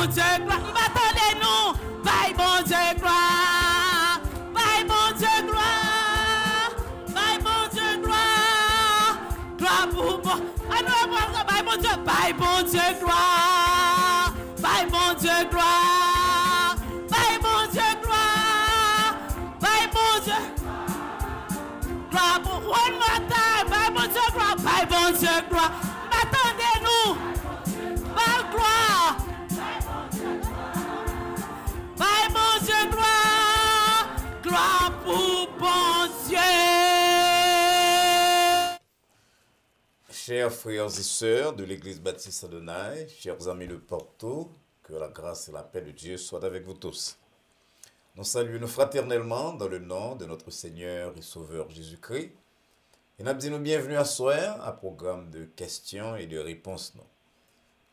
bon Dieu gloire. M'attendez-nous. Bye bon Dieu gloire. Bye bon Dieu gloire. Bye bon Dieu gloire. Gloire pour moi. Bye bon Dieu. Bye bon Dieu gloire. Bye bon Dieu gloire. Bye bon Dieu gloire. Bye bon Dieu. Gloire pour one more time. Bye bon Dieu gloire. Bye bon Dieu gloire. M'attendez-nous. Bye gloire. Bye bon Dieu gloire. Gloire pour bon Dieu. Chers frères et sœurs de l'Église baptiste Adonai, chers amis de Porto, que la grâce et la paix de Dieu soient avec vous tous. Nous saluons fraternellement dans le nom de notre Seigneur et Sauveur Jésus-Christ. Et nous disons bienvenue à soir à programme de questions et de réponses.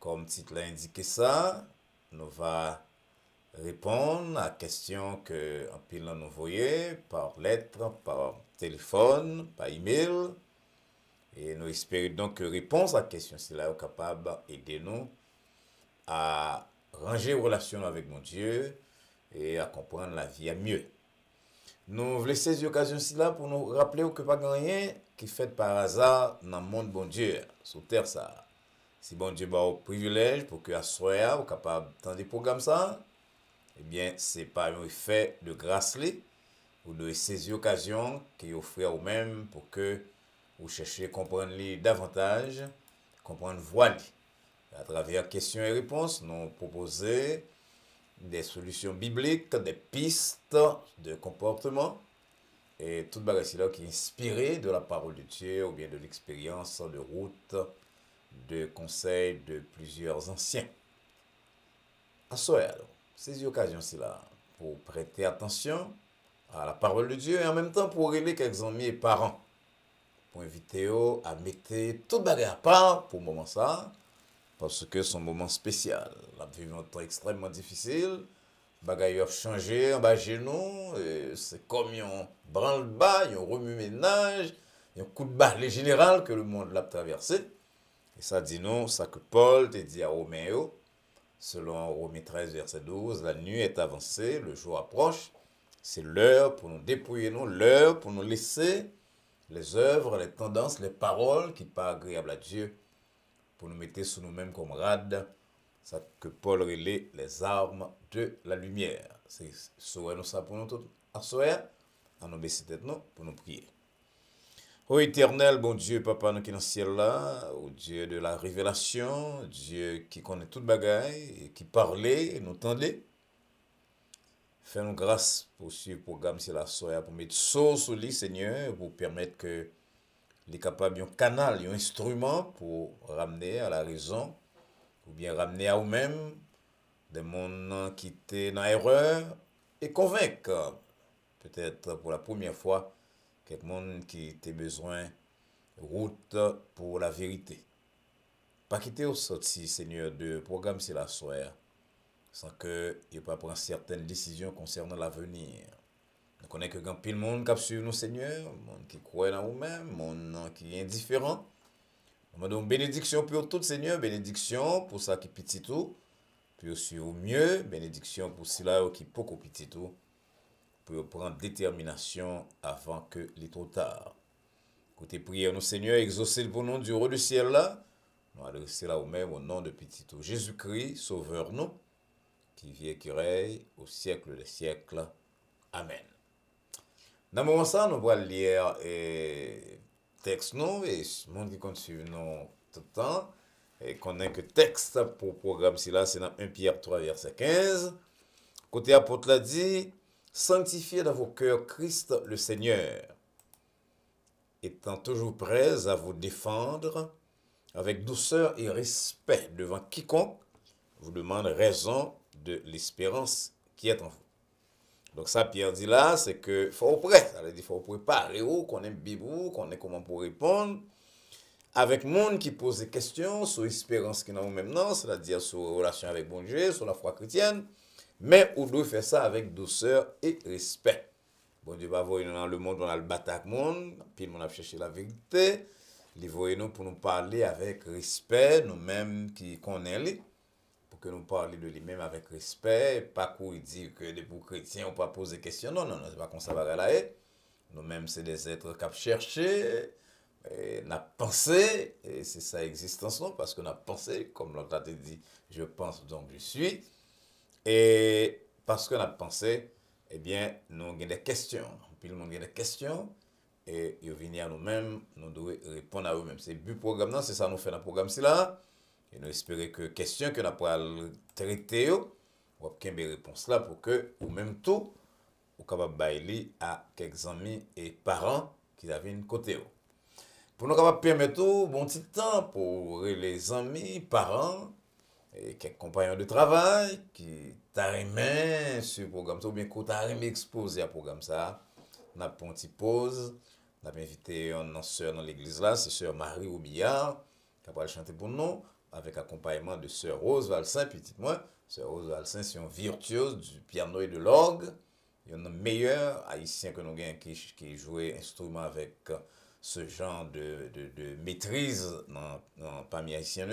Comme le titre l'a indiqué ça, nous va répondre à questions que en pile nous envoyées par lettre, par téléphone, par email. Et nous espérons donc que réponse à la question cela est capable d'aider nous à ranger relation avec mon Dieu et à comprendre la vie à mieux. Nous voulons saisir l'occasion cela pour nous rappeler que pas rien qui fait par hasard dans le monde bon Dieu, sur terre ça. Si bon Dieu a le privilège pour que à soir vous capable d'entendre des programmes ça, eh bien c'est pas un effet de grâce là, ou de saisir l'occasion qui offre au même pour que vous cherchez à comprendre davantage, comprendre voile. À travers questions et réponses, nous proposons des solutions bibliques, des pistes de comportement et tout bagage là qui est inspiré de la parole de Dieu ou bien de l'expérience de route, de conseils de plusieurs anciens. À soir, saisis l'occasion là pour prêter attention à la parole de Dieu et en même temps pour relayer quelques amis et parents. Pour inviter à mettre tout bagage à part pour le moment ça, parce que c'est un moment spécial. La vie est un temps extrêmement difficile, bagage a changé en bas chez nous, c'est comme un branle-bas, un remue-ménage, un coup de balai général que le monde l'a traversé. Et ça dit non, ça que Paul te dit à Romains, selon Romains 13, verset 12, la nuit est avancée, le jour approche, c'est l'heure pour nous dépouiller, l'heure pour nous laisser les œuvres, les tendances, les paroles qui ne sont pas agréables à Dieu, pour nous mettre sur nous-mêmes comme rades, ça que Paul relaie les armes de la lumière. C'est nous ça pour nous tous. À soir, à nous baisser tête nous pour nous prier. Ô éternel, bon Dieu, Papa, nous qui dans le ciel là, ô Dieu de la révélation, Dieu qui connaît toute bagaille, et qui parlait, nous tendait. Fais-nous grâce pour suivre le programme sur la soirée, pour mettre sauce sur lui, Seigneur, pour permettre que les capables un canal, un instrument pour ramener à la raison, ou bien ramener à eux-mêmes des mondes qui étaient dans l'erreur et convaincre, peut-être pour la première fois, quelqu'un qui était besoin de route pour la vérité. Pas quitter au sorti, Seigneur, de programme sur la soirée, sans que il pas prendre certaines décisions concernant l'avenir. Nous connaissons que grand pile monde qui suit nous Seigneur, monde qui croit en nous-mêmes, monde qui est indifférent. Nous demandons bénédiction pour tout Seigneur, bénédiction pour ça qui petit tout, pour suivre mieux, bénédiction pour cela qui beaucoup petit tout, pour prendre détermination avant que les trop tard. Côté prière nous Seigneur, exaucez pour nous du haut du ciel là. Nous adresser là au même au nom de petit tout Jésus-Christ, sauveur nous, qui vit et qui règne au siècle des siècles. Amen. Dans le moment ça, nous allons lire texte nous et le monde qui continue nous tout le temps. Et connaît que texte pour le programme là, c'est dans 1 Pierre 3, verset 15. Côté apôtre l'a dit, sanctifiez dans vos cœurs Christ le Seigneur, étant toujours prêts à vous défendre avec douceur et respect devant quiconque vous demande raison de l'espérance qui est en vous. Donc ça, Pierre dit là, c'est que faut prêt. Ça veut dire faut préparer ou qu'on aime Bible, qu'on ait comment pour répondre. Avec monde qui pose des questions sur l'espérance qui n'a même non, c'est-à-dire sur la relation avec bon Dieu, sur la foi chrétienne, mais on doit faire ça avec douceur et respect. Bon Dieu va voir dans le monde, on a le bataille monde, puis on a cherché la vérité. Il voit nous pour nous parler avec respect, nous-mêmes qui connaissons, pour que nous parlions de lui-même avec respect, pas qu'on dit que des chrétiens on pas poser question. Non, non, non, c'est pas comme ça va là. Nous-mêmes, c'est des êtres qui cherché, n'a pensé, et c'est ça l'existence, non, parce qu'on a pensé, comme l'autre a dit, je pense donc je suis. Et parce qu'on a pensé, eh bien, nous avons des questions. Puis le monde a des questions, et ils viennent à nous-mêmes, nous devons répondre à eux-mêmes. C'est le but du programme, c'est ça nous fait dans le programme là. Et nous espérons que les questions que nous avons traitées, nous avons des réponses là pour que, ou même tout, ou capable bailler à quelques amis et parents qui avaient une côté. Pour nous capable permettre bon petit temps pour les amis, parents et quelques compagnons de travail qui t'arriment sur le programme ou bien qui t'arriment exposé à programme ça. On a pris une petite pause. On a invité une sœur dans l'église là, c'est sœur Marie Aubillard qui va chanter pour nous avec accompagnement de sœur Rose Valsin, petite moi. Sœur Rose Valsin, c'est une virtuose du piano et de l'orgue. Il y en a meilleur haïtien que nous avons qui joue instrument avec ce genre de maîtrise parmi les haïtiens.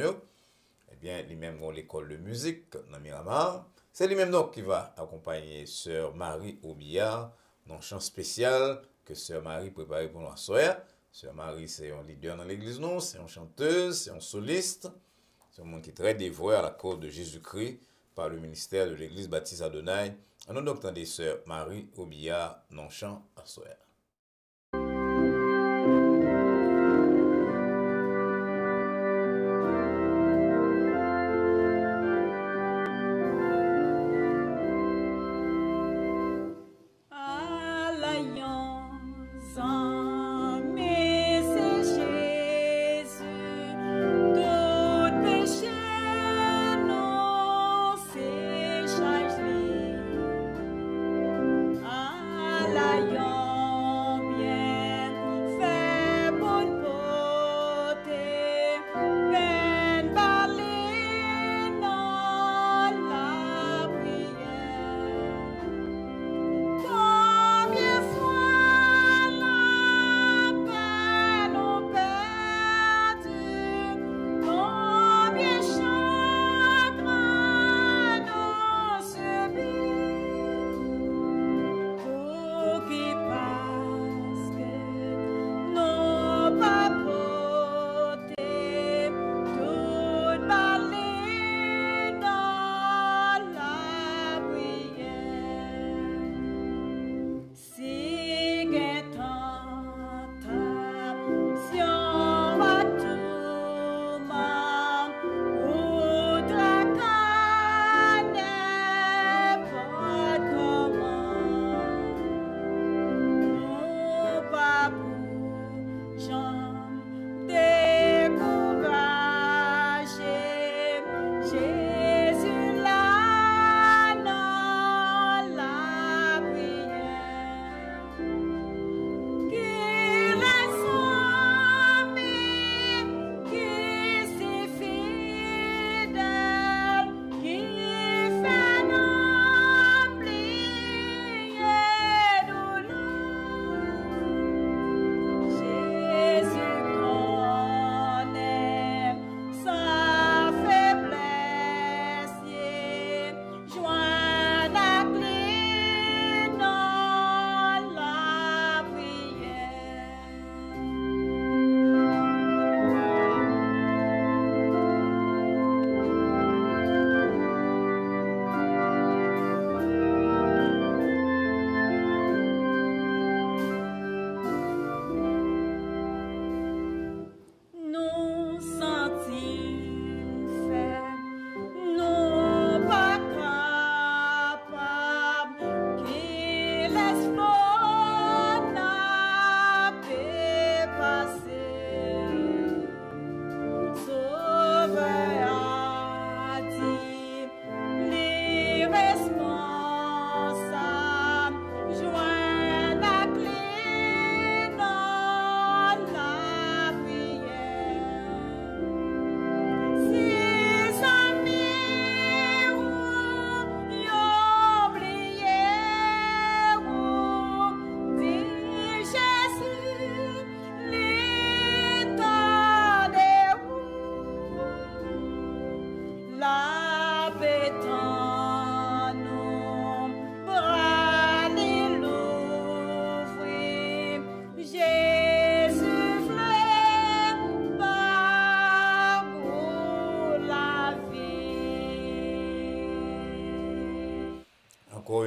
Eh bien, lui-même dans l'école de musique dans Miramar. C'est lui-même donc qui va accompagner sœur Marie Aubillard dans un chant spécial que sœur Marie prépare pour nous soir. Sœur Marie, c'est un leader dans l'église, non, c'est une chanteuse, c'est un soliste. C'est un monde qui est très dévoué à la cause de Jésus-Christ par le ministère de l'église baptiste Adonai. Nous donc des sœurs Marie Aubillard non chant à soir. Lion.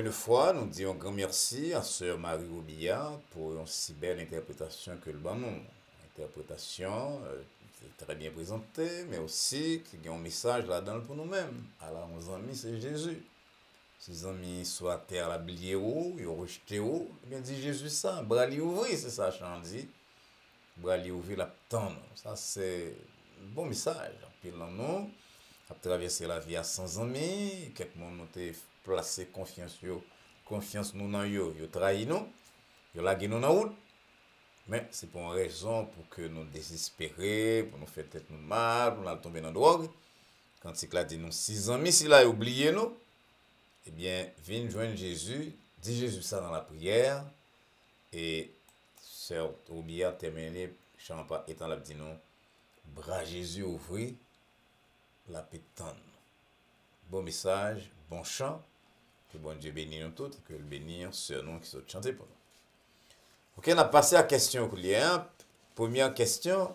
une fois, nous disons un grand merci à Sœur Marie Roubillard pour une si belle interprétation que le bon nom. Interprétation très bien présentée, mais aussi qui a un message là-dedans pour nous-mêmes. Alors, nos amis, c'est Jésus. Si les amis soit à terre la blier ou, ils ont rejeté ou, eh bien dit Jésus ça, bras li ouvri, c'est ça, chant dit. Bras li ouvri la tendre. Ça, c'est un bon message. Puis là, nous, à traverser la vie à sans amis, quelques monde nous ont placé confiance nous dans yo, yo trahi nous, yo lagé nous dans route. Mais c'est pour une raison pour que nous désespérer, pour nous faire tête nous mal, pour nous tomber dans la drogue. Quand il a dit nous 6 amis, s'il a oublié nous, eh bien, viens joindre Jésus, dis Jésus ça dans la prière, et sœur Roubillard terminé, chant étant là, dit nous, bras Jésus ouvri, la pétane. Bon message, bon chant, que bon Dieu bénisse nous tous, que le bénisse sœur nous qui sont chantés pour nous. Ok, on a passé à la question hier. Première question,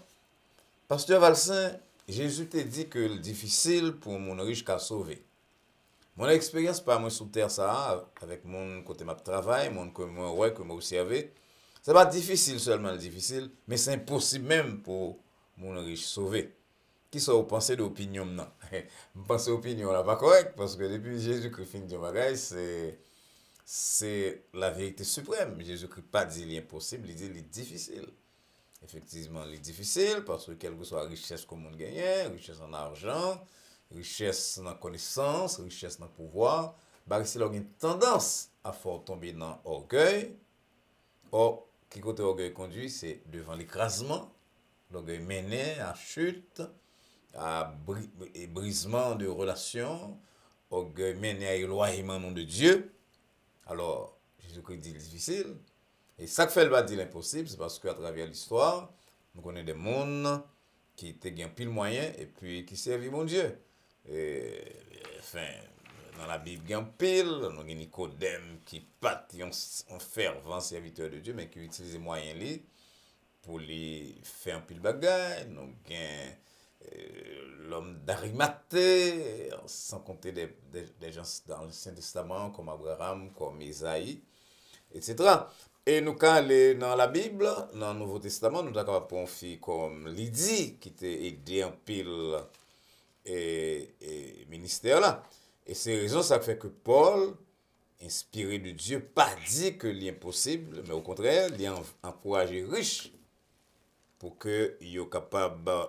Pasteur Valsin, Jésus t'a dit que c'est difficile pour mon riche qu'à sauver. Mon expérience par moi sous terre ça avec mon côté ma travail, mon que moi ouais que moi observé, c'est pas difficile seulement difficile, mais c'est impossible même pour mon riche sauver. Qui sont vous pensez d'opinion non? Vous pensez opinion là pas correct parce que depuis Jésus-Christ fin de bagage c'est la vérité suprême. Jésus-Christ pas dit l'impossible, il dit le difficile. Effectivement, il est difficile parce que quelle que soit la richesse que monde gagne, richesse en argent, richesse dans connaissance, richesse dans pouvoir, bah ici il y a une tendance à faire tomber dans l'orgueil. Or, qui côté orgueil conduit, c'est devant l'écrasement, l'orgueil mené à chute, à brisement de relations, orgueil mené à éloignement nom de Dieu. Alors, Jésus-Christ dit difficile. Et ça que fait le bas dit l'impossible, c'est parce qu'à travers l'histoire, nous connaissons des mondes qui ont gagné pile moyen et puis qui servent mon Dieu. Et, enfin, dans la Bible, il y a pile, nous avons Nicodème qui partit en fervent serviteur de Dieu, mais qui utilise les moyens pour les faire un pile bagaille. Nous avons l'homme d'Arimathée, sans compter des gens dans l'Ancien Testament comme Abraham, comme Isaïe, etc. Et nous, quand aller dans la Bible, dans le Nouveau Testament, nous avons pour une fille comme Lydie, qui t'a aidé en pile et ministère là. Et c'est raison ça fait que Paul, inspiré de Dieu, pas dit que l'impossible, mais au contraire, il a encouragé riche pour que soient capable de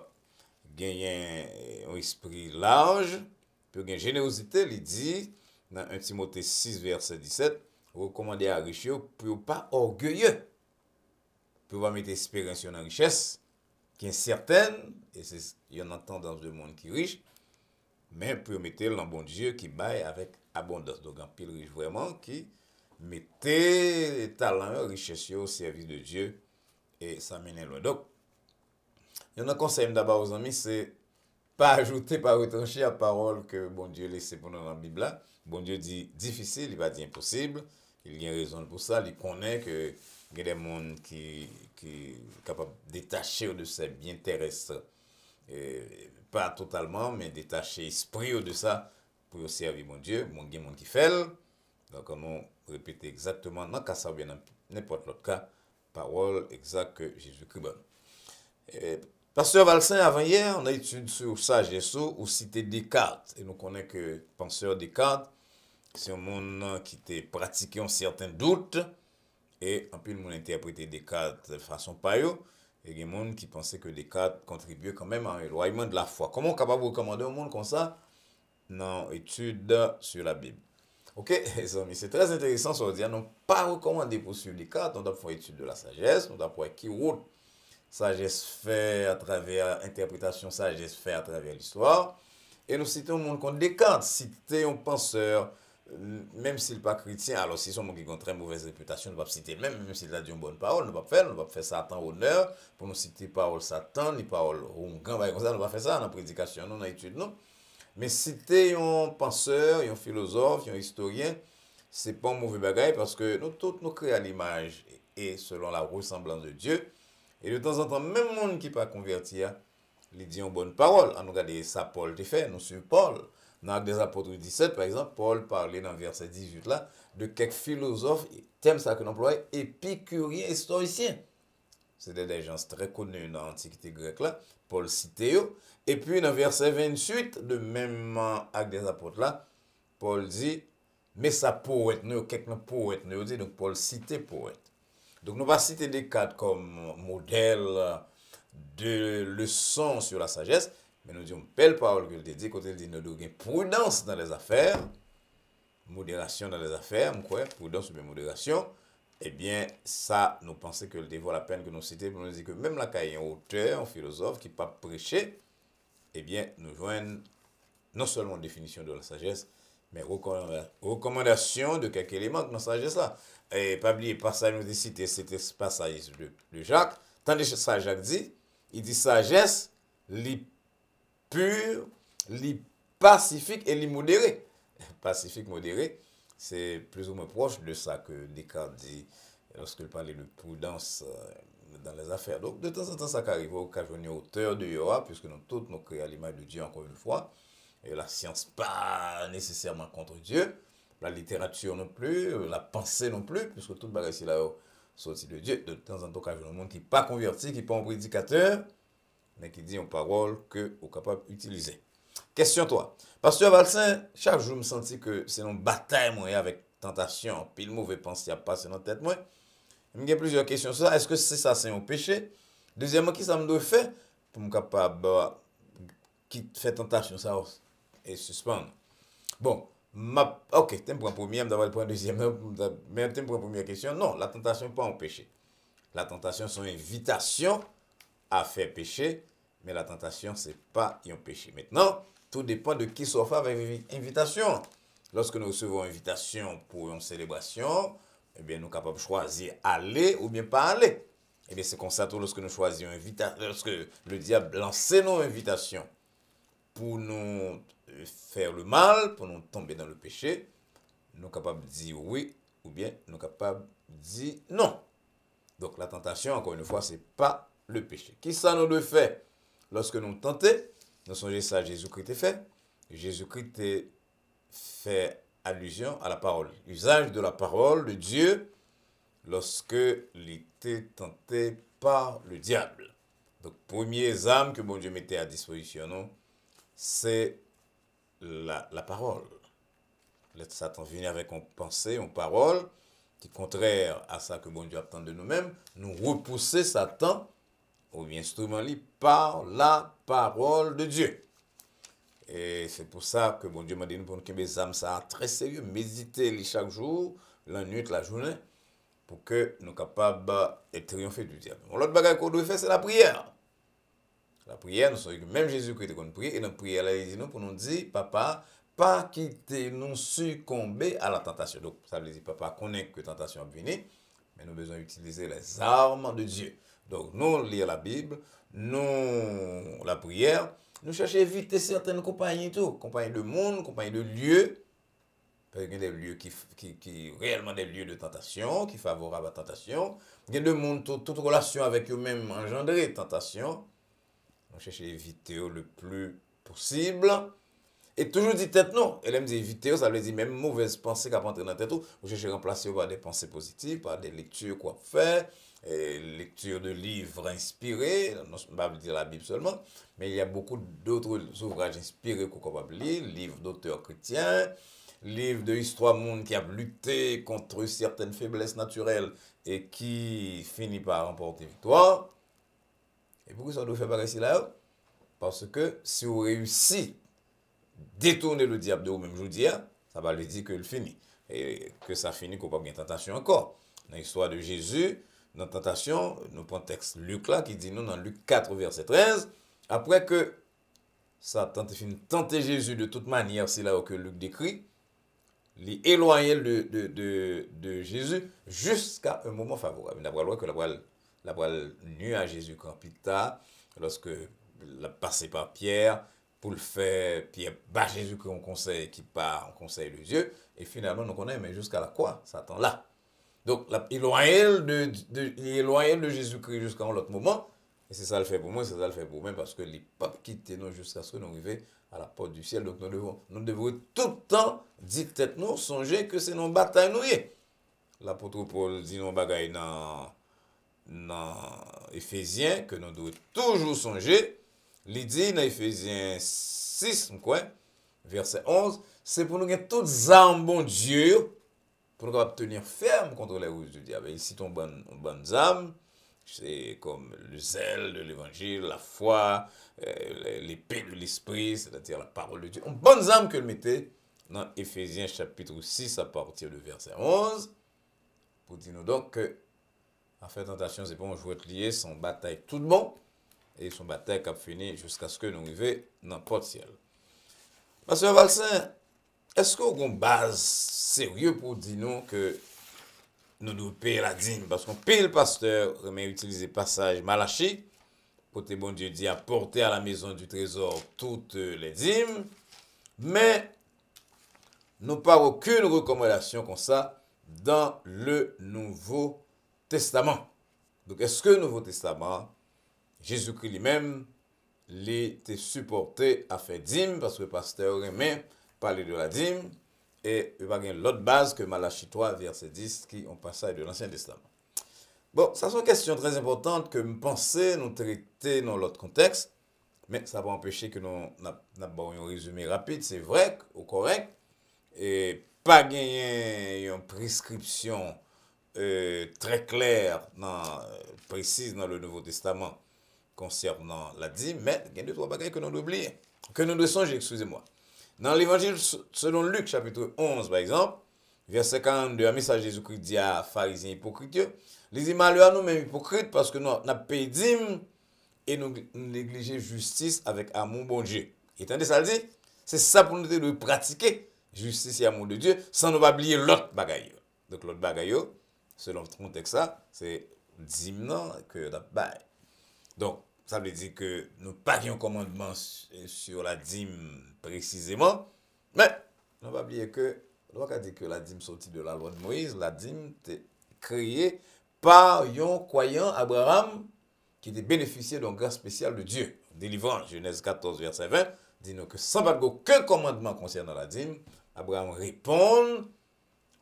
gagner un esprit large, pour gagner générosité, il dit dans 1 Timothée 6, verset 17, recommander à riche pour pas orgueilleux, pour pas mettre espérance dans la richesse, qui est certaine, et c'est il y a une tendance de monde qui est riche, mais pour mettre dans bon Dieu qui baille avec abondance. Donc un pile riche vraiment qui mettait talent, richesse au service de Dieu, et ça mène loin. Donc, il y a un conseil d'abord aux amis, c'est pas ajouter, pas retrancher la parole que bon Dieu laisse pour nous dans la Bible là. Bon Dieu dit difficile, il va dire impossible. Il y a raison pour ça. Il connaît que il y a des gens qui sont capables de détacher de ces biens terrestres. Pas totalement, mais détacher l'esprit de ça pour servir mon Dieu. Mon Dieu, mon qui fait. Donc, on répète exactement, dans le cas ça, bien n'importe l'autre cas, parole exacte que Jésus-Christ donne. Pasteur Valsin, avant hier, on a étudié sur sagesse ou cité Descartes. Et nous connaissons que penseur Descartes, c'est un monde qui a pratiqué un certain doute. Et en plus, le monde interprété Descartes de façon païo. Et il y a des gens qui pensaient que Descartes contribuait quand même à un éloignement de la foi. Comment on est capable de recommander un monde comme ça dans l'étude sur la Bible? Ok, les amis, c'est très intéressant, ça veut dire, non pas recommander pour suivre Descartes, on doit faire étude de la sagesse, on doit faire qui route sagesse fait à travers interprétation, sagesse fait à travers l'histoire. Et nous citons un monde comme Descartes, citer un penseur, même s'il n'est pas chrétien, alors si son monde qui a une très mauvaise réputation, nous ne pouvons pas citer même s'il a dit une bonne parole, nous ne pouvons pas faire Satan honneur pour nous citer parole Satan, ni parole Rongan, nous ne pouvons pas faire ça dans la prédication, dans l'étude, non. Mais citer un penseur, un philosophe, un historien, ce n'est pas un mauvais bagage parce que nous tous nous créons à l'image et selon la ressemblance de Dieu. Et de temps en temps, même les gens qui ne sont pas convertis, ils disent une bonne parole. On regarde ça, Paul te fait, nous suivons Paul. Dans l'Acte des Apôtres 17, par exemple, Paul parlait dans le verset 18 là, de quelques philosophes, thème ça que l'emploie, épicuriens et stoïciens. C'était des gens très connus dans l'Antiquité grecque là, Paul citait eux. Et puis dans le verset 28 de même Acte des Apôtres là, Paul dit, mais ça poète, nous, quelqu'un poète, nous dit, donc Paul citait poète. Donc nous va citer des cadres comme modèle de leçons sur la sagesse, mais nous disons, belle parole que je dit, quand il dit, nous devons prudence dans les affaires, modération dans les affaires, quoi, prudence ou bien modération, eh bien, ça, nous pensons que le vaut la peine que nous citions pour nous dire que même là, quand il y a un auteur, un philosophe qui n'a pas prêché, eh bien, nous joignons non seulement une définition de la sagesse, mais recommandation de quelques éléments dans la sagesse là. Et pas oublier, passage nous dit citer, c'était ce passage de Jacques. Tandis que ça, Jacques dit, il dit sagesse, li pure, li pacifique et li modéré. Pacifique, modéré, c'est plus ou moins proche de ça que Descartes dit lorsqu'il parlait de prudence dans les affaires. Donc, de temps en temps, ça arrive au cas où on est auteur de Yoa, puisque nous tous nous créons à l'image de Dieu encore une fois. Et la science pas nécessairement contre Dieu, la littérature non plus, la pensée non plus, puisque tout le bagage ici là sorti de Dieu. De temps en temps, il y a un monde qui n'est pas converti, qui n'est pas un prédicateur, mais qui dit une parole que vous êtes capable d'utiliser. Question toi. Pasteur Valsin, chaque jour, je me sens que c'est une bataille moi, avec tentation, puis le mauvais pensée a passé dans la tête. Moi. Il y a plusieurs questions sur ça. Est-ce que c'est ça, c'est un péché? Deuxièmement, qui ça me doit faire pour me capable qui fait tentation ça et suspendre. Bon, ok, tu me prends première, je vais prendre deuxième, mais tu me prends première question. Non, la tentation n'est pas un péché. La tentation, c'est une invitation à faire péché, mais la tentation, ce n'est pas un péché. Maintenant, tout dépend de qui s'offre avec l'invitation. Lorsque nous recevons une invitation pour une célébration, eh bien, nous sommes capables de choisir aller ou bien pas aller. Eh bien, c'est comme ça, lorsque nous choisissons une invitation, lorsque le diable lance nos invitations pour nous faire le mal, pour nous tomber dans le péché, nous sommes capables de dire oui ou bien nous sommes capables de dire non. Donc la tentation, encore une fois, ce n'est pas le péché. Qui ça nous le fait lorsque nous tentons? Nous songez ça, Jésus-Christ est fait. Jésus-Christ fait allusion à la parole. Usage de la parole de Dieu lorsque il était tenté par le diable. Donc, premières armes que bon Dieu mettait à disposition, non, c'est la parole. Le Satan vient avec une pensée, une parole, qui est contraire à ça que bon Dieu attend de nous-mêmes. Nous repousser Satan, ou bien instrument par la parole de Dieu. Et c'est pour ça que bon Dieu m'a dit pour nous que mes âmes ça très sérieux, méditer chaque jour, la nuit, la journée, pour que nous soyons capables de triompher du diable. L'autre bagage qu'on doit faire, c'est la prière. La prière, nous sommes même Jésus-Christ qu'on prie, et dans la prière, là, il dit nous pour nous dire, papa, pas quitter nous succomber à la tentation. Donc, ça veut dire, papa, connaît que la tentation va venir, mais nous avons besoin d'utiliser les armes de Dieu. Donc, nous lire la Bible, nous la prière, nous cherchons à éviter certaines compagnies, compagnies de monde, compagnies de lieux, parce qu'il y a des lieux qui réellement des lieux de tentation, qui favorables à la tentation. Il y a des monde, toute relation avec eux-mêmes engendrée tentation. On cherche à éviter le plus possible. Et toujours dit tête non. Elle aime dire éviter, ça veut dire même mauvaise pensée qui a rentré dans la tête. On cherche à remplacer par des pensées positives, par des lectures quoi faire, lecture de livres inspirés, non pas dire la Bible seulement, mais il y a beaucoup d'autres ouvrages inspirés qu'on est capable de lire, livres d'auteurs chrétiens, livres de histoire monde qui a lutté contre certaines faiblesses naturelles et qui finit par remporter victoire. Et pourquoi ça doit faire pareil ici là? Parce que si vous réussissez à détourner le diable de vous-même, je vous dis, ça va lui dire qu'il finit. Et que ça finit qu'on n'a pas bien tentation encore. Dans l'histoire de Jésus, dans la tentation, nous prenons le texte Luc là, qui dit nous dans Luc 4, verset 13, après que Satan finit de tenter Jésus de toute manière, c'est là que Luc décrit, il éloignait de Jésus jusqu'à un moment favorable. D'après la loi que la voile nue à Jésus quand plus tard, lorsque la passé par Pierre, pour le faire, Pierre bat Jésus qu'on conseille, qui part en conseil de Dieu, et finalement, nous connaissons, mais jusqu'à la croix, Satan là. Donc, il est éloigné de Jésus-Christ jusqu'à un autre moment, Et c'est ça le fait pour moi, c'est ça le fait pour moi, parce que les papes quittent nous jusqu'à ce que nous arrivions à la porte du ciel. Donc nous devons tout le temps dire tête nous, songer que c'est nos batailles nous. L'apôtre Paul dit nos bagailles dans Éphésiens, que nous devons toujours songer. Il dit dans Éphésiens 6, verset 11, c'est pour nous gagner toutes les armes, bon Dieu, pour nous tenir ferme contre les ruses du diable. Ici, ton bonnes âmes, c'est comme le zèle de l'évangile, la foi, l'épée de l'esprit, c'est-à-dire la parole de Dieu. Une bonne âme que le mettez dans Éphésiens chapitre 6 à partir du verset 11, pour dire nous donc que, en fait, tentation, c'est bon, je veux être lié, son bataille tout bon, et son bataille qui a fini jusqu'à ce que nous arrivions dans le porte ciel. Pasteur Valsin, est-ce qu'on a une base sérieuse pour dire nous que nous devons payer la dîme? Parce qu'on paye le pasteur, mais utiliser le passage Malachie, pour que bon Dieu dit apporter à la maison du trésor toutes les dîmes, mais nous n'avons pas aucune recommandation comme ça dans le Nouveau Testament. Donc, est-ce que le Nouveau Testament, Jésus-Christ lui-même, était supporté à faire dîme, parce que le pasteur aimait parler de la dîme, et il va y avoir l'autre base que Malachie 3, verset 10, qui ont passé de l'Ancien Testament. Bon, ça sont une question très importante que je pensais nous traiter dans l'autre contexte, mais ça va empêcher que nous n'avons un résumé rapide, c'est vrai, ou correct, et pas gagner une prescription très claire, précise dans le Nouveau Testament concernant la dîme, mais il y a deux, trois bagages que nous devons oublier, que nous devons songer, excusez-moi. Dans l'évangile selon Luc, chapitre 11, par exemple, verset 42, un message de Jésus-Christ dit à pharisiens hypocrites, il dit malheur à nous-mêmes hypocrites parce que nous avons payé dîme et nous négligeons justice avec amour bon Dieu. Et entendez ça le dit? C'est ça pour nous de pratiquer justice et amour de Dieu sans nous oublier l'autre bagaille. Donc l'autre bagaille, selon le contexte ça, c'est dîme que nous avons. Donc, ça veut dire que nous n'avons pas un commandement sur la dîme précisément, mais nous ne pas oublier que, on va dire que la dîme sortit de la loi de Moïse, la dîme était créée par un croyant Abraham qui était bénéficié d'un grâce spécial de Dieu. Délivrant, Genèse 14, verset 20, dit nous que sans pas aucun commandement concernant la dîme, Abraham répond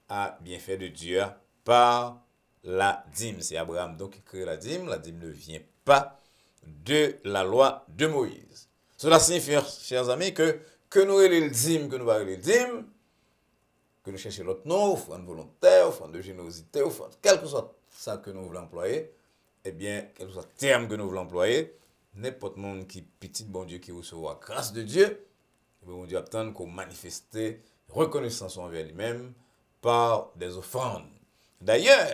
à bienfait de Dieu par la dîme. C'est Abraham donc qui crée la dîme ne vient pas de la loi de Moïse. Cela signifie, chers amis, que nous ayons le dîme, que nous ayons le dîme, que nous cherchions l'autre nom, offrande volontaire, offrande de générosité, offrande, quel que soit ça que nous voulons employer, eh bien, quel que soit le terme que nous voulons employer, n'importe monde qui petit bon Dieu qui recevra grâce de Dieu, bon Dieu attend qu'on manifeste reconnaissance envers lui-même par des offrandes. D'ailleurs,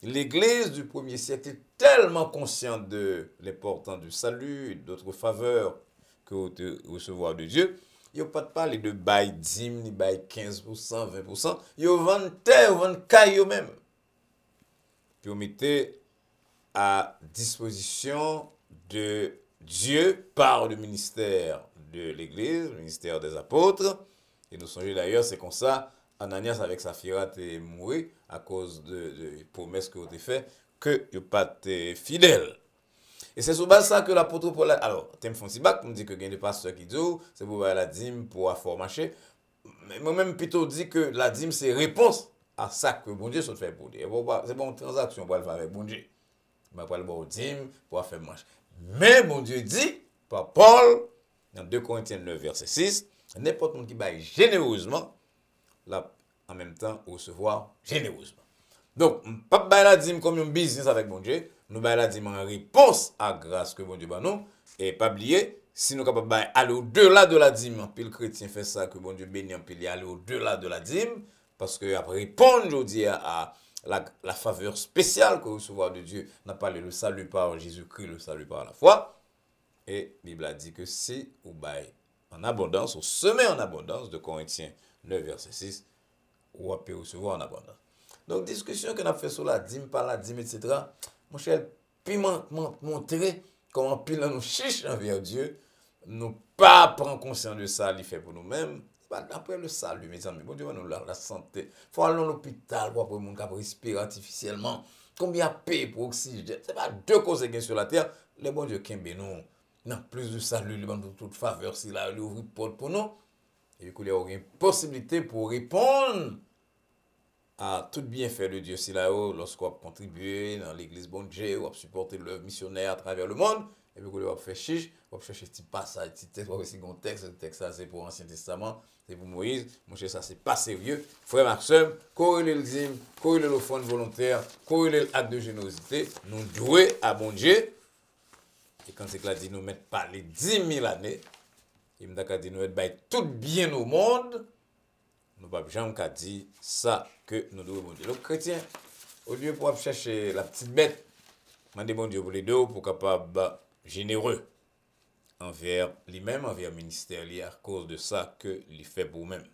l'Église du premier siècle est tellement consciente de l'importance du salut et d'autres faveurs que de recevoir de Dieu. Il n'y a pas de parler de bail dîme, ni bail 15%, 20%. Il y a vendent terre, vendent caillou même. Puis on mettait à disposition de Dieu par le ministère de l'Église, le ministère des apôtres. Et nous songeons d'ailleurs, c'est comme ça, Ananias avec Saphira est mort à cause de promesses qui ont été faites que il pas été fidèle. Et c'est sur base ça que l'apôtre Paul alors thème Fonsibac me dit que il y a des pasteurs qui disent c'est pour la dîme pour avoir marché. Mais moi-même plutôt dit que la dîme c'est réponse à ça que bon Dieu se fait pour dire. C'est bon transaction pour le faire avec bon Dieu. Mais pas le bon dîme pour faire marché. Mais bon Dieu dit par Paul dans 2 Corinthiens 9 verset 6, n'importe qui baille généreusement là, en même temps, recevoir généreusement. Donc, pas bailler la dîme comme un business avec bon Dieu, nous bailler la dîme en réponse à grâce que bon Dieu bat nous, et pas oublier, si nous sommes capables d'aller au-delà de la dîme, puis le chrétien fait ça, que bon Dieu bénit, puis il aller au-delà de la dîme, parce que après répondre, je dis, à la faveur spéciale que recevoir de Dieu, n'a pas le salut par Jésus-Christ, le salut par la foi, et la Bible a dit que si vous baillez en abondance, ou semez en abondance, de Corinthiens 9, verset 6, ou à peut recevoir en abondance. Donc, discussion qu'on a fait sur la dîme, par la dîme, etc. Mon cher, puis montrer comment pile nous chiche envers Dieu, nous pas prendre conscience de ça, il fait pour nous-mêmes. Après le salut, mes amis, bon Dieu va nous la santé. Il faut aller à l'hôpital pour que les gens respirer artificiellement. combien paix pour oxygène. C'est pas deux causes qui sont sur la terre. Les bons Dieu qui nous, non, plus de salut, le bon de toute faveur, si là, il ouvre porte pour nous. Et qu'il y a une possibilité pour répondre à tout bienfait de Dieu si là-haut, lorsqu'on a contribué dans l'église bon Dieu, ou a supporté le missionnaire à travers le monde, et puis qu'on va faire chiche, on va chercher petit passage, petit texte, aussi un texte, le texte ça c'est pour l'Ancien Testament, c'est pour Moïse, mon cher ça c'est pas sérieux. Frère Maxime, corréler le dîme, corréler l'offrande volontaire, corréler l'acte de générosité, nous doués à bon Dieu. Et quand c'est que là dit nous mettre pas les 10 000 années, il m'a dit nous mettre tout bien au monde. Nous ne pouvons jamais dire ça que nous devons dire. Les chrétiens, au lieu de chercher la petite bête, demandez bon Dieu pour les deux, pour capable généreux envers lui-même, envers le ministère, à cause de ça que il fait pour lui-même.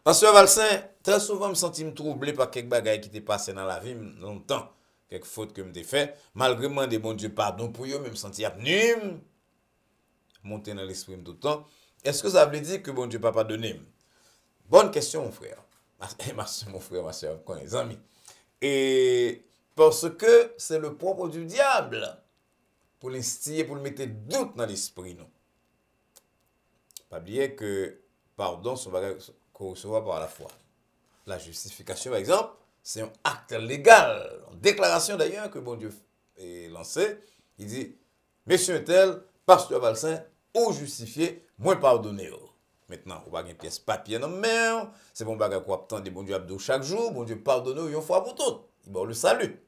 Pasteur Valsin, très souvent, je me sens troublé par quelques bagages qui étaient passés dans la vie longtemps, quelques fautes que je fait. Malgré moi, des bon Dieu pardon pour eux, je me sens venu monter dans l'esprit tout le temps. Est-ce que ça veut dire que bon Dieu n'a pas pardonné? Bonne question, mon frère. Mon frère, ma soeur, mes amis. Et parce que c'est le propre du diable pour l'instiller, pour le mettre doute dans l'esprit, non. Pas oublier que pardon, son bagage qu'on reçoit par la foi. La justification, par exemple, c'est un acte légal, une déclaration d'ailleurs que bon Dieu est lancé. Il dit, Monsieur tel, pasteur Valsin, ou justifié, moins pardonné. Maintenant, on va une pièce papier dans la main, c'est bon bagage qu'on attend des bon Dieu abdou chaque jour, bon Dieu pardonne une fois pour toutes. Il va le salut.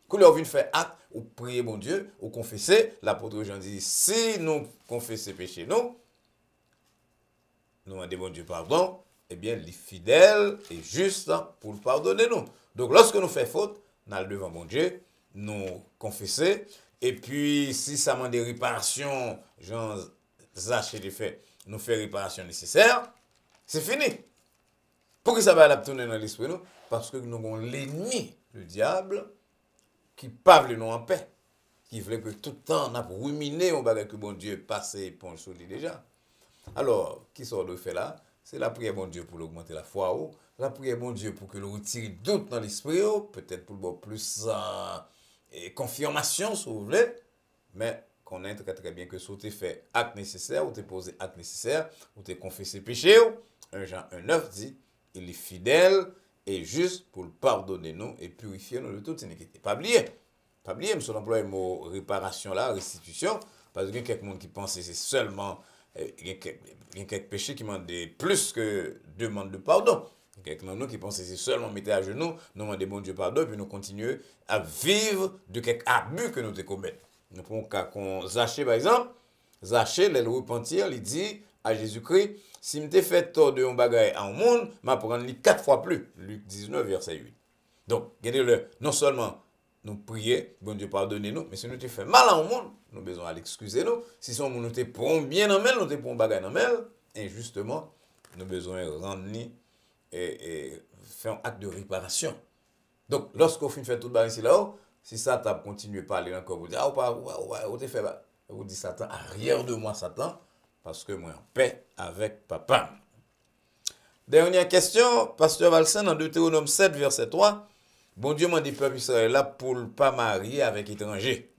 Quand on vient faire acte, ou prier bon Dieu, ou confesser, l'apôtre Jean dit, si nous confessons péché, nous demandons bon Dieu pardon, eh bien, il est fidèle et juste pour le pardonner nous. Donc, lorsque nous faisons faute, nous allons devant bon Dieu, nous confesser, et puis, si ça demande des réparations, Jean Zaché les fait, nous fait réparation nécessaire, c'est fini. Pourquoi ça va la tourner dans l'esprit nous? Parce que nous avons l'ennemi, le diable, qui parle nous en paix, qui voulait que tout le temps on a ruminé on bagage que bon Dieu passe éponge sur lui déjà. Alors, qui sort de fait là? C'est la prière bon Dieu pour augmenter la foi, la prière bon Dieu pour que le retire doute dans l'esprit, peut-être pour le plus confirmation si vous voulez, mais connaître très bien que si tu fait acte nécessaire, ou tu posé acte nécessaire, ou tu confessé péché, 1 Jean 1,9 dit, il est fidèle et juste pour le pardonner nous et purifier nous de toute iniquité. Pas oublier, je suis employé le mot réparation là, restitution, parce qu'il y a quelques gens qui pensent que c'est seulement, il y a quelques péchés qui demandent plus que demande de pardon. Quelqu'un de nous qui pense que c'est seulement mettre à genoux, nous demander bon Dieu pardon, et puis nous continuer à vivre de quelques abus que nous te commettons. Nous prenons cas qu'on Zaché par exemple, Zaché, le repentir, il dit à Jésus-Christ, si je t'ai fait tort de un bagage à un monde, je vais prendre 4 fois plus. Luc 19, verset 8. Donc, non seulement nous prier, bon Dieu pardonnez-nous, mais si nous te fait mal à un monde, nous avons besoin d'excuser nous. Si son nous te prend bien en mêle, nous te prend bagage en mêle, et justement, nous avons besoin de rendre et faire un acte de réparation. Donc, lorsqu'on fait tout le ici là-haut, si Satan continue à parler encore, vous dites, vous te fait, vous dites Satan, arrière de moi Satan, parce que moi en paix avec papa. Dernière question, pasteur Valsin, dans Deutéronome 7, verset 3, bon Dieu m'a dit peuple Israël là pour ne pas marier avec étranger.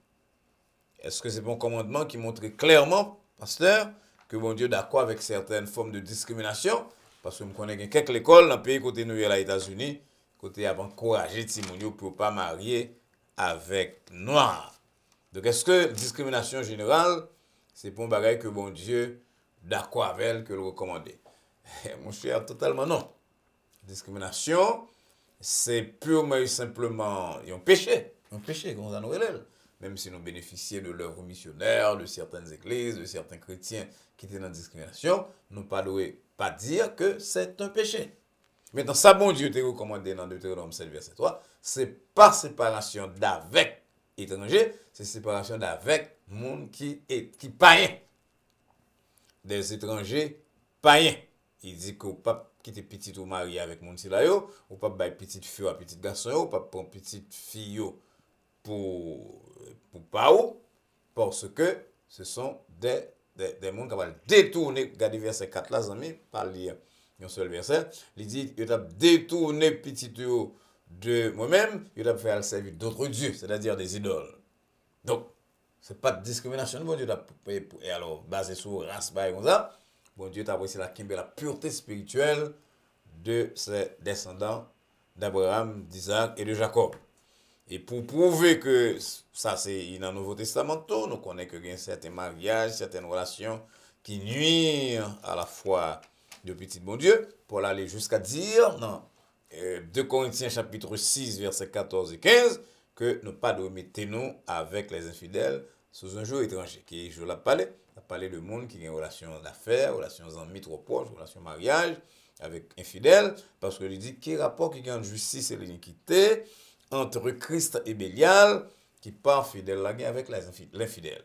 Est-ce que c'est bon commandement qui montre clairement, pasteur, que bon Dieu est d'accord avec certaines formes de discrimination? Parce que je connais quelques écoles dans le pays côté nous, les États-Unis, côté avant encourager Timonio pour ne pas marier avec noir. Donc, est-ce que discrimination générale, c'est pour un bagage que bon Dieu d'accord avec elle, que le recommander? Mon cher, totalement non. Discrimination, c'est purement et simplement un péché, comme ça nous relève. Même si nous bénéficions de l'œuvre missionnaire, de certaines églises, de certains chrétiens qui étaient dans la discrimination, nous ne devons pas dire que c'est un péché. Maintenant, ça, bon Dieu te recommandé dans Deutéronome 7, verset 3, c'est pas séparation d'avec étranger, c'est séparation d'avec monde qui païen. Des étrangers païens. Il dit que pas quitter petit ou marié avec mon petit là yo, ou pas bailler petite fille à petit garçon yo, ou pas prendre petite fille pour pas ou, parce que ce sont des monde qui vont détourner, regardez verset 4 là, amis, par lire un seul verset, il dit, il a détourné petit yo de moi-même, il a fait servir d'autres dieux, c'est-à-dire des idoles. Donc, ce n'est pas de discrimination, bon Dieu, et alors, basé sur race, comme ça, bon Dieu t'a aussi la pureté spirituelle de ses descendants d'Abraham, d'Isaac et de Jacob. Et pour prouver que ça, c'est dans le Nouveau Testament, nous connaissons qu'il y a certains mariages, certaines relations qui nuisent à la foi de petit bon Dieu, pour aller jusqu'à dire, dans 2 Corinthiens chapitre 6, versets 14 et 15, que nous pas de mettre nous avec les infidèles sous un jour étranger. Qui je l'ai parlé de monde qui a une relation d'affaires, relation amis trop proches, relation mariage avec infidèles, parce que il dit qu'il rapport qui gagne justice et l'iniquité entre Christ et Bélial, qui part fidèle la guerre avec l'infidèle.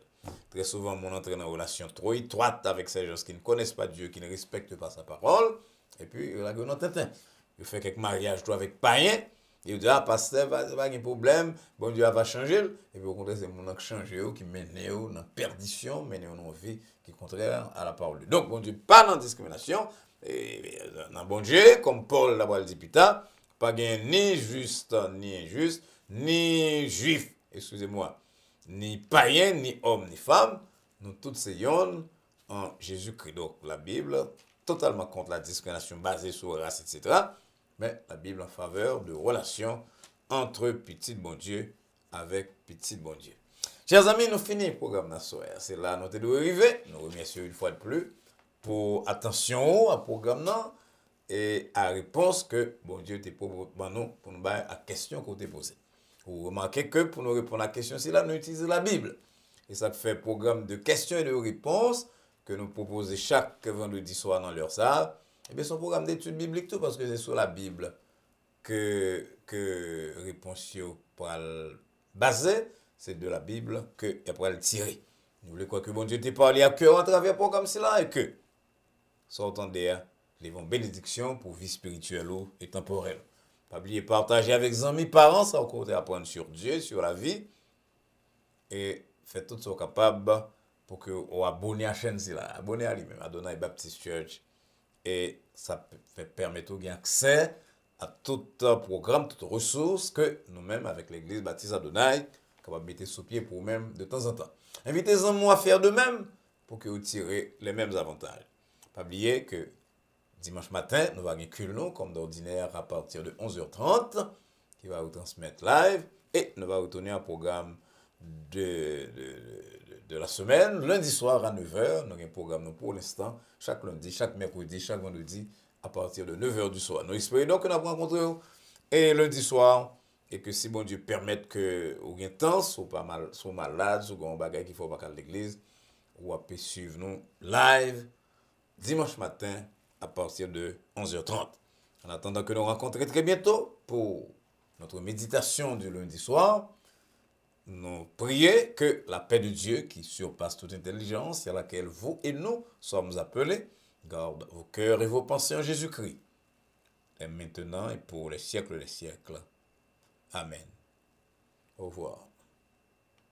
Très souvent, on entre dans une relation trop étroite avec ces gens qui ne connaissent pas Dieu, qui ne respectent pas sa parole, et puis il a guerre dans Tintin. Il fait quelques mariages avec païens, il dit, ah, pasteur, pas de problème, bon Dieu va changer, et puis au contraire, c'est mon qui change, qui mène dans la perdition, mène dans une vie qui est contraire à la parole. Donc, bon Dieu, pas dans la discrimination, et dans bon Dieu, comme Paul l'a dit plus tard, pas ni juste, ni injuste, ni juif, excusez-moi, ni païen, ni homme, ni femme, nous tous soyons en Jésus-Christ. Donc la Bible, totalement contre la discrimination basée sur race, etc. Mais la Bible en faveur de relations entre petit bon Dieu avec petit bon Dieu. Chers amis, nous finissons le programme de soir. C'est là nous devons arriver. Nous remercions une fois de plus pour attention au programme et à réponse que bon Dieu te propose pour nous à la question qu'on t'a posée. Vous remarquez que pour nous répondre à la question, c'est là nous utilisons la Bible. Et ça fait un programme de questions et de réponses que nous proposons chaque vendredi soir dans l'heure ça. Et bien, c'est un programme d'études bibliques tout parce que c'est sur la Bible que réponse pour baser, c'est de la Bible que pour le tirer. Nous voulons quoi que bon Dieu te parle à cœur à travers un programme cela et que sortant d'air les bons bénédictions pour vie spirituelle et temporelle. Pas oublier partager avec les amis, parents, ça encore apprendre sur Dieu, sur la vie. Et faites tout ce capable pour que vous abonnez à la chaîne, abonnez à lui-même, à Adonai Baptist Church. Et ça permet de gagner accès à tout programme, toutes ressources que nous-mêmes, avec l'église Baptiste Adonai, capable de mettre sous pied pour nous-mêmes de temps en temps. Invitez-en à faire de même pour que vous tirez les mêmes avantages. Pas oublier que dimanche matin, nous allons culno comme d'ordinaire à partir de 11h30 qui va vous transmettre live et nous allons retourner un programme de la semaine. Lundi soir à 9h, nous avons un programme pour l'instant, chaque lundi, chaque mercredi, chaque vendredi à partir de 9h du soir. Nous espérons donc que nous avons rencontré et lundi soir et que si bon Dieu permette que vous ayez temps, soit pas mal, soit malade, soit un bagage qu'il faut pas à l'église, ou à suivre nous live dimanche matin à partir de 11h30. En attendant que nous rencontrions très bientôt pour notre méditation du lundi soir, nous prions que la paix de Dieu qui surpasse toute intelligence, à laquelle vous et nous sommes appelés, garde vos cœurs et vos pensées en Jésus-Christ, et maintenant et pour les siècles des siècles. Amen. Au revoir.